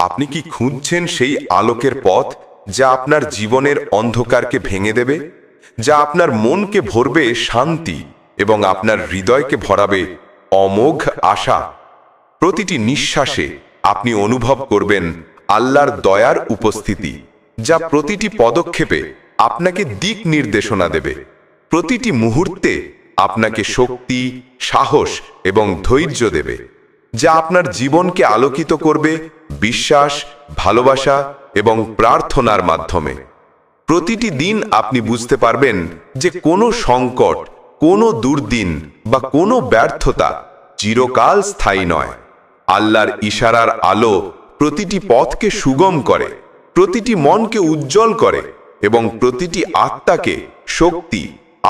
আপনি কি খুঁজছেন সেই আলোকের পথ যা আপনার জীবনের অন্ধকারকে ভেঙে দেবে, যা আপনার মনকে ভরবে শান্তি এবং আপনার হৃদয়কে ভরাবে অমোঘ আশা? প্রতিটি নিঃশ্বাসে আপনি অনুভব করবেন আল্লাহর দয়ার উপস্থিতি, যা প্রতিটি পদক্ষেপে আপনাকে দিক নির্দেশনা দেবে। প্রতিটি মুহূর্তে আপনাকে শক্তি, সাহস এবং ধৈর্য দেবে, যা আপনার জীবনকে আলোকিত করবে বিশ্বাস, ভালোবাসা এবং প্রার্থনার মাধ্যমে। প্রতিটি দিন আপনি বুঝতে পারবেন যে কোনো সংকট, কোনো দুর্দিন বা কোনো ব্যর্থতা চিরকাল স্থায়ী নয়। আল্লাহর ইশারার আলো প্রতিটি পথকে সুগম করে, প্রতিটি মনকে উজ্জ্বল করে এবং প্রতিটি আত্মাকে শক্তি,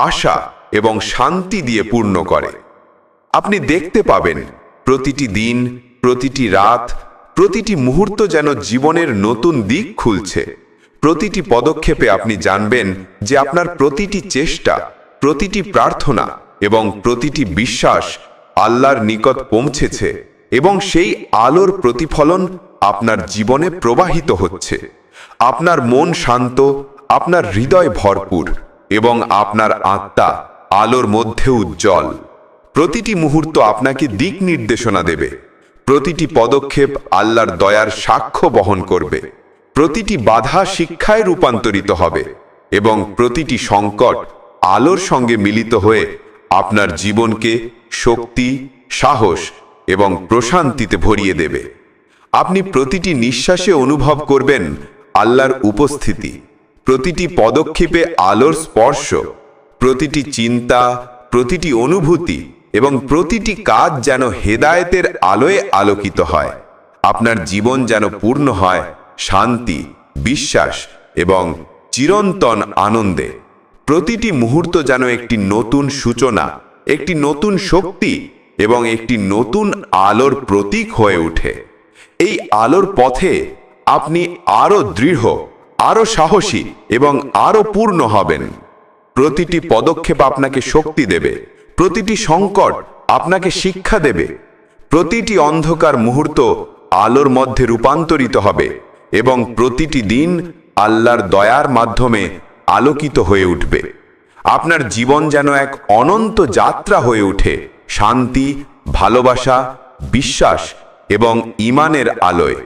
আশা এবং শান্তি দিয়ে পূর্ণ করে। আপনি দেখতে পাবেন প্রতিটি দিন, প্রতিটি রাত, প্রতিটি মুহূর্ত যেন জীবনের নতুন দিক খুলছে। প্রতিটি পদক্ষেপে আপনি জানবেন যে আপনার প্রতিটি চেষ্টা, প্রতিটি প্রার্থনা এবং প্রতিটি বিশ্বাস আল্লাহর নিকট পৌঁছেছে এবং সেই আলোর প্রতিফলন আপনার জীবনে প্রবাহিত হচ্ছে। আপনার মন শান্ত, আপনার হৃদয় ভরপুর এবং আপনার আত্মা আলোর মধ্যে উজ্জ্বল। প্রতিটি মুহূর্ত আপনাকে দিক নির্দেশনা দেবে, প্রতিটি পদক্ষেপ আল্লাহর দয়ার সাক্ষ্য বহন করবে, প্রতিটি বাধা শিক্ষায় রূপান্তরিত হবে এবং প্রতিটি সংকট আলোর সঙ্গে মিলিত হয়ে আপনার জীবনকে শক্তি, সাহস এবং প্রশান্তিতে ভরিয়ে দেবে। আপনি প্রতিটি নিঃশ্বাসে অনুভব করবেন আল্লাহর উপস্থিতি, প্রতিটি পদক্ষেপে আলোর স্পর্শ, প্রতিটি চিন্তা, প্রতিটি অনুভূতি এবং প্রতিটি কাজ যেন হেদায়েতের আলোয় আলোকিত হয়। আপনার জীবন যেন পূর্ণ হয় শান্তি, বিশ্বাস এবং চিরন্তন আনন্দে। প্রতিটি মুহূর্ত যেন একটি নতুন সূচনা, একটি নতুন শক্তি এবং একটি নতুন আলোর প্রতীক হয়ে ওঠে। এই আলোর পথে আপনি আরও দৃঢ়, আরও সাহসী এবং আরও পূর্ণ হবেন। প্রতিটি পদক্ষেপ আপনাকে শক্তি দেবে, প্রতিটি সংকট আপনাকে শিক্ষা দেবে, প্রতিটি অন্ধকার মুহূর্ত আলোর মধ্যে রূপান্তরিত হবে এবং প্রতিটি দিন আল্লাহর দয়ার মাধ্যমে আলোকিত হয়ে উঠবে। আপনার জীবন যেন এক অনন্ত যাত্রা হয়ে ওঠে শান্তি, ভালোবাসা, বিশ্বাস এবং ঈমানের আলোয়।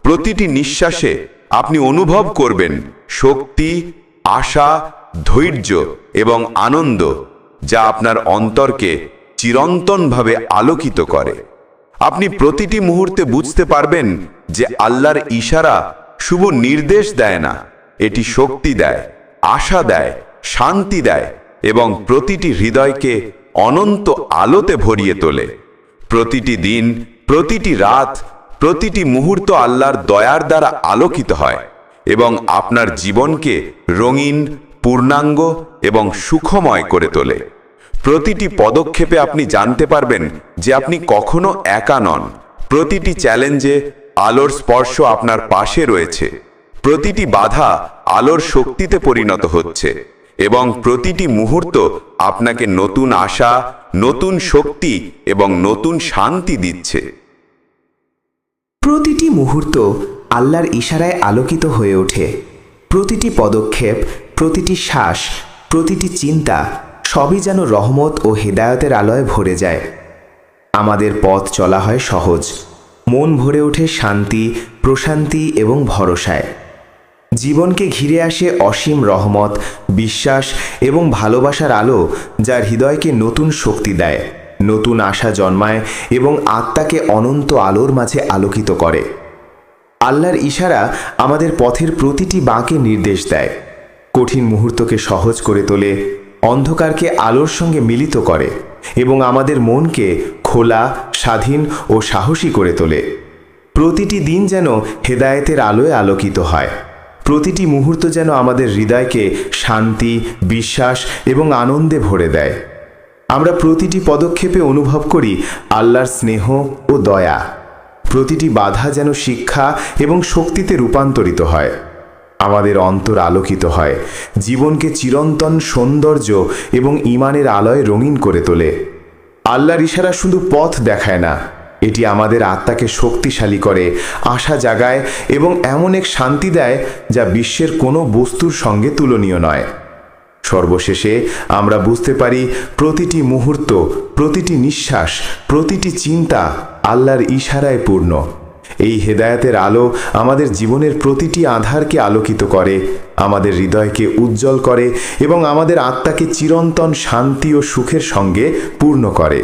প্রতিটি নিঃশ্বাসে আপনি অনুভব করবেন শক্তি, আশা, ধৈর্য এবং আনন্দ, যা আপনার অন্তরকে চিরন্তনভাবে আলোকিত করে। আপনি প্রতিটি মুহূর্তে বুঝতে পারবেন যে আল্লাহর ইশারা শুভ নির্দেশ দেয় না, এটি শক্তি দেয়, আশা দেয়, শান্তি দেয় এবং প্রতিটি হৃদয়কে অনন্ত আলোতে ভরিয়ে তোলে। প্রতিটি দিন, প্রতিটি রাত, প্রতিটি মুহূর্ত আল্লাহর দয়ার দ্বারা আলোকিত হয় এবং আপনার জীবনকে রঙিন, পূর্ণাঙ্গ এবং সুখময় করে তোলে। প্রতিটি পদক্ষেপে আপনি জানতে পারবেন যে আপনি কখনো একা নন। প্রতিটি চ্যালেঞ্জে আলোর স্পর্শ আপনার পাশে রয়েছে, প্রতিটি বাধা আলোর শক্তিতে পরিণত হচ্ছে এবং প্রতিটি মুহূর্ত আপনাকে নতুন আশা, নতুন শক্তি এবং নতুন শান্তি দিচ্ছে। প্রতিটি মুহূর্ত আল্লাহর ইশারায় আলোকিত হয়ে ওঠে। প্রতিটি পদক্ষেপ, প্রতিটি শ্বাস, প্রতিটি চিন্তা সবই যেন রহমত ও হেদায়েতের আলোয় ভরে যায়। আমাদের পথ চলা হয় সহজ, মন ভরে ওঠে শান্তি, প্রশান্তি এবং ভরসায়। জীবনকে ঘিরে আসে অসীম রহমত, বিশ্বাস এবং ভালোবাসার আলো, যা হৃদয়কে নতুন শক্তি দেয়, নতুন আশা জন্মায় এবং আত্মাকে অনন্ত আলোর মাঝে আলোকিত করে। আল্লাহর ইশারা আমাদের পথের প্রতিটি বাঁকে নির্দেশ দেয়, কঠিন মুহূর্তকে সহজ করে তোলে, অন্ধকারকে আলোর সঙ্গে মিলিত করে এবং আমাদের মনকে খোলা, স্বাধীন ও সাহসী করে তোলে। প্রতিটি দিন যেন হেদায়েতের আলোয় আলোকিত হয়, প্রতিটি মুহূর্ত যেন আমাদের হৃদয়কে শান্তি, বিশ্বাস এবং আনন্দে ভরে দেয়। আমরা প্রতিটি পদক্ষেপে অনুভব করি আল্লাহর স্নেহ ও দয়া। প্রতিটি বাধা যেন শিক্ষা এবং শক্তিতে রূপান্তরিত হয়। আমাদের অন্তর আলোকিত হয়, জীবনকে চিরন্তন সৌন্দর্য এবং ঈমানের আলোয় রঙিন করে তোলে। আল্লাহর ইশারা শুধু পথ দেখায় না, এটি আমাদের আত্মাকে শক্তিশালী করে, আশা জাগায় এবং এমন এক শান্তি দেয় যা বিশ্বের কোনো বস্তুর সঙ্গে তুলনীয় নয়। সর্বশেষে আমরা বুঝতে পারি প্রতিটি মুহূর্ত, প্রতিটি নিঃশ্বাস, প্রতিটি চিন্তা আল্লাহর ইশারায় পূর্ণ। এই হেদায়েতের আলো আমাদের জীবনের প্রতিটি আধারকে আলোকিত করে, আমাদের হৃদয়কে উজ্জ্বল করে এবং আমাদের আত্মাকে চিরন্তন শান্তি ও সুখের সঙ্গে পূর্ণ করে।